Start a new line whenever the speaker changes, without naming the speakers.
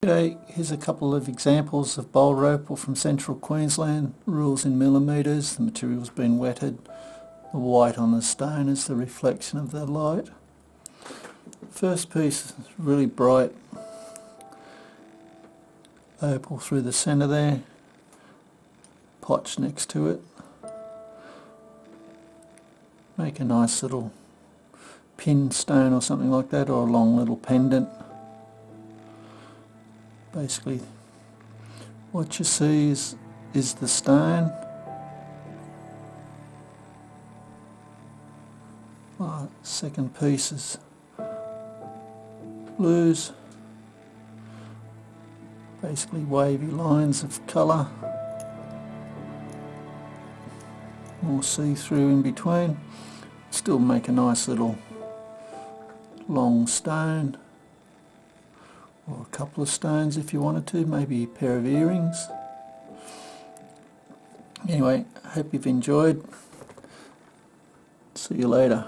Okay, here's a couple of examples of Boulder Opal from central Queensland. Rules in millimetres, the material's been wetted. The white on the stone is the reflection of the light. First piece is really bright opal through the centre there, potch next to it. Make a nice little pin stone or something like that, or a long little pendant. Basically what you see is the stone. Second piece is blues, basically wavy lines of colour, more see-through in between. Still make a nice little long stone, or a couple of stones if you wanted to, maybe a pair of earrings. Anyway, hope you've enjoyed. See you later.